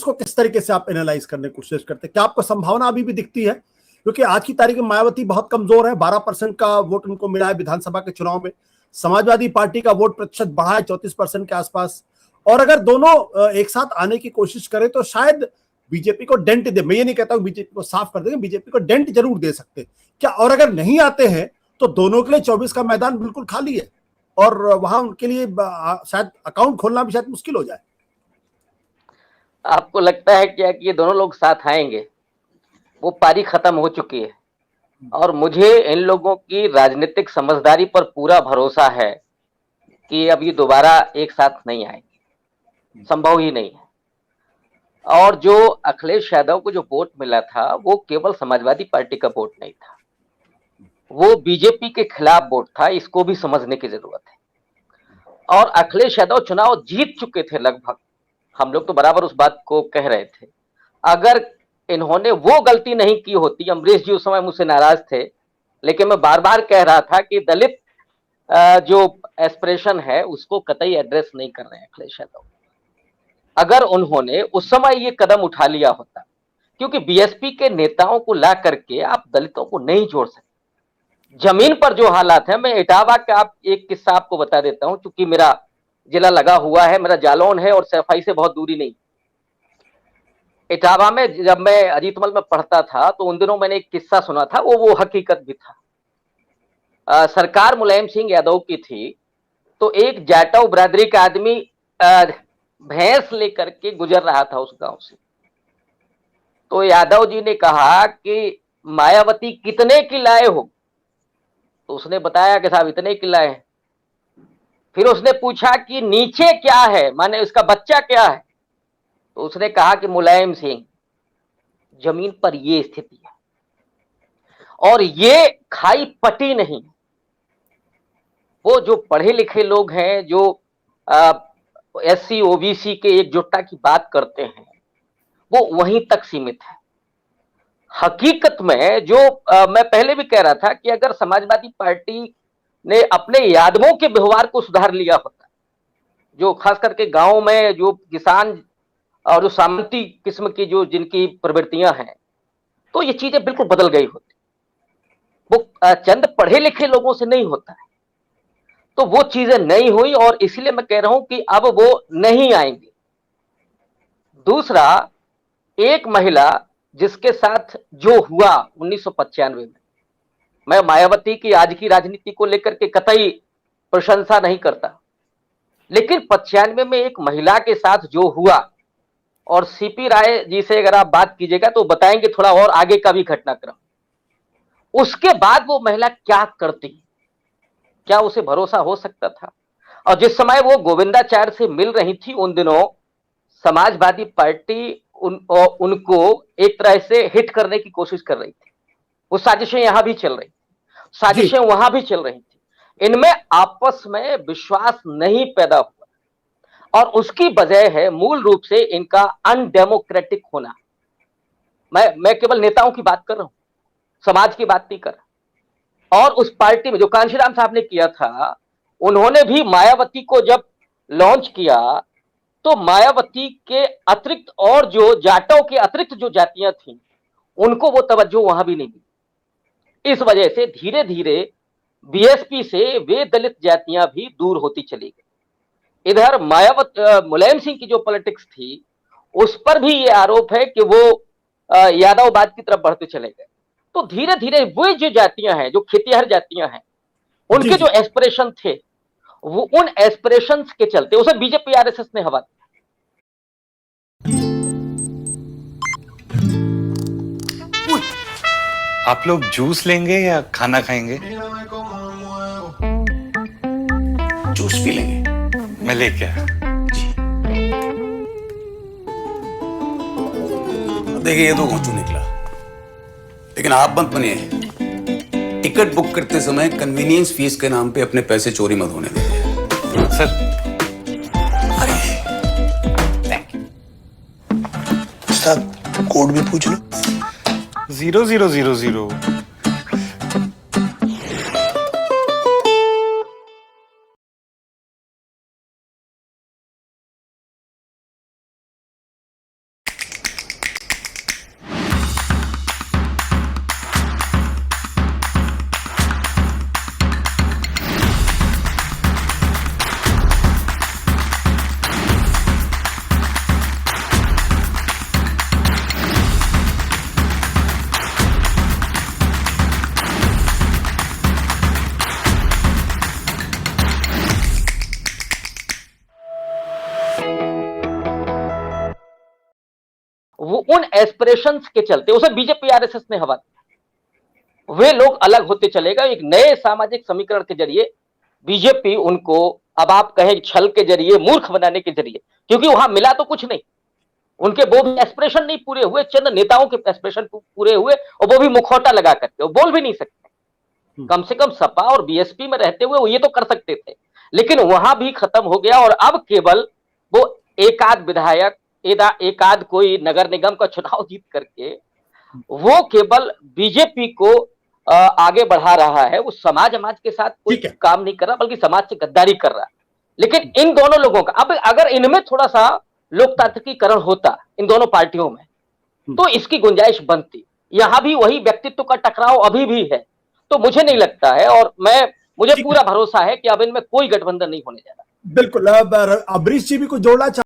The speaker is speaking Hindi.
इसको किस तरीके से आप एनालाइज करने की कोशिश करते हैं? क्या आपको संभावना अभी भी दिखती है? क्योंकि आज की तारीख में मायावती बहुत कमजोर है, 12% का वोट उनको मिला है विधानसभा के चुनाव में। समाजवादी पार्टी का वोट प्रतिशत बढ़ा है 34% के आसपास। और अगर दोनों एक साथ आने की कोशिश करें तो शायद बीजेपी को डेंट दे। मैं ये नहीं कहता हूं बीजेपी को साफ कर देंगे, बीजेपी को डेंट जरूर दे सकते क्या? और अगर नहीं आते हैं तो दोनों के लिए 24 का मैदान बिल्कुल खाली है और वहां उनके लिए शायद अकाउंट खोलना भी शायद मुश्किल हो जाए। आपको लगता है क्या कि ये दोनों लोग साथ आएंगे? वो पारी खत्म हो चुकी है और मुझे इन लोगों की राजनीतिक समझदारी पर पूरा भरोसा है कि अब ये दोबारा एक साथ नहीं आएंगे, संभव ही नहीं है। और जो अखिलेश यादव को जो वोट मिला था वो केवल समाजवादी पार्टी का वोट नहीं था, वो बीजेपी के खिलाफ वोट था, इसको भी समझने की जरूरत है। और अखिलेश यादव चुनाव जीत चुके थे लगभग, हम लोग तो बराबर उस बात को कह रहे थे। अगर इन्होंने वो गलती नहीं की होती, अमरीश जी उस समय मुझसे नाराज थे, लेकिन मैं बार बार कह रहा था कि दलित जो एस्पिरेशन है उसको कतई एड्रेस नहीं कर रहे हैं अखिलेश यादव। अगर उन्होंने उस समय ये कदम उठा लिया होता, क्योंकि बीएसपी के नेताओं को ला करके आप दलितों को नहीं जोड़ सकते। जमीन पर जो हालात है, मैं इटावा का आप एक किस्सा आपको बता देता हूं, क्योंकि मेरा जिला लगा हुआ है, मेरा जालौन है और सफाई से बहुत दूरी नहीं। इटावा में जब मैं अजीतमल में पढ़ता था तो उन दिनों मैंने एक किस्सा सुना था, वो हकीकत भी था। सरकार मुलायम सिंह यादव की थी, तो एक जाटव बरादरी का आदमी भैंस लेकर के गुजर रहा था उस गांव से। तो यादव जी ने कहा कि मायावती कितने की लाए हो? तो उसने बताया कि साहब इतने की लाए हैं। फिर उसने पूछा कि नीचे क्या है, माने उसका बच्चा क्या है? तो उसने कहा कि मुलायम सिंह, जमीन पर ये स्थिति है और ये खाई पटी नहीं। वो जो पढ़े लिखे लोग हैं, जो एससी ओबीसी के एकजुटता की बात करते हैं, वो वहीं तक सीमित है। हकीकत में जो मैं पहले भी कह रहा था कि अगर समाजवादी पार्टी ने अपने यादवों के व्यवहार को सुधार लिया होता, जो खास करके गांव में जो किसान और जो सामंती किस्म की जो जिनकी प्रवृत्तियां हैं, तो ये चीजें बिल्कुल बदल गई होती। वो चंद पढ़े लिखे लोगों से नहीं होता है, तो वो चीजें नहीं हुई और इसलिए मैं कह रहा हूं कि अब वो नहीं आएंगे। दूसरा, एक महिला जिसके साथ जो हुआ 1995 में, मैं मायावती की आज की राजनीति को लेकर के कतई प्रशंसा नहीं करता, लेकिन 95 में एक महिला के साथ जो हुआ, और सीपी राय जी से अगर आप बात कीजिएगा तो बताएंगे थोड़ा और आगे का भी घटनाक्रम। उसके बाद वो महिला क्या करती, क्या उसे भरोसा हो सकता था? और जिस समय वो गोविंदाचार्य से मिल रही थी उन दिनों समाजवादी पार्टी उनको एक तरह से हिट करने की कोशिश कर रही थी। वो साजिशें यहां भी चल रही थी, साजिशें वहां भी चल रही थी। इनमें आपस में विश्वास नहीं पैदा हुआ और उसकी वजह है मूल रूप से इनका अनडेमोक्रेटिक होना। मैं केवल नेताओं की बात कर रहा हूं, समाज की बात नहीं कर रहा। और उस पार्टी में जो कांशीराम साहब ने किया था, उन्होंने भी मायावती को जब लॉन्च किया तो मायावती के अतिरिक्त और जो जाटों के अतिरिक्त जो जातियां थीं, उनको वो तवज्जो वहां भी नहीं मिली। इस वजह से धीरे धीरे बीएसपी से वे दलित जातियां भी दूर होती चली गई। इधर मुलायम सिंह की जो पॉलिटिक्स थी, उस पर भी ये आरोप है कि वो यादववाद की तरफ बढ़ते चले गए। तो धीरे धीरे वो जो जातियां हैं, जो खेतिहर जातियां हैं, उनके जो एस्पिरेशन थे, वो उन एस्पिरेशंस के चलते उसे बीजेपी आरएसएस ने हवा दिया। आप लोग जूस लेंगे या खाना खाएंगे? जूस पी लेंगे। मैं लेके आया। देखिए ये तो घोंचू निकला, लेकिन आप मत बनिए। टिकट बुक करते समय कन्वीनियंस फीस के नाम पे अपने पैसे चोरी मत होने दीजिए। सर, अरे थैंक यू। साहब कोड भी पूछ लो। 0000। वो उन एस्पिरेशंस के चलते उसे बीजेपी आरएसएस ने हवा दिया। वे लोग अलग होते चले गए, एक नए सामाजिक समीकरण के जरिए बीजेपी उनको, अब आप कहें छल के जरिए, मूर्ख बनाने के जरिए, क्योंकि वहां मिला तो कुछ नहीं, उनके वो भी एस्पिरेशन नहीं पूरे हुए, चंद नेताओं के एस्पिरेशन पूरे हुए, और वो भी मुखौटा लगा करके, वो बोल भी नहीं सकते। कम से कम सपा और बीएसपी में रहते हुए वो ये तो कर सकते थे, लेकिन वहां भी खत्म हो गया। और अब केवल वो एकाध विधायक, एकाध कोई नगर निगम का चुनाव जीत करके वो केवल बीजेपी को आगे बढ़ा रहा है। वो समाज के साथ कोई काम नहीं कर रहा, बल्कि समाज से गद्दारी कर रहा है। लेकिन इन दोनों लोगों का, अब अगर इनमें थोड़ा सा लोकतांत्रिकीकरण होता इन दोनों पार्टियों में, तो इसकी गुंजाइश बनती। यहां भी वही व्यक्तित्व का टकराव अभी भी है। तो मुझे नहीं लगता है, और मुझे पूरा भरोसा है कि अब इनमें कोई गठबंधन नहीं होने जा रहा। बिल्कुल। अब अमरीश जी भी कुछ जोड़ना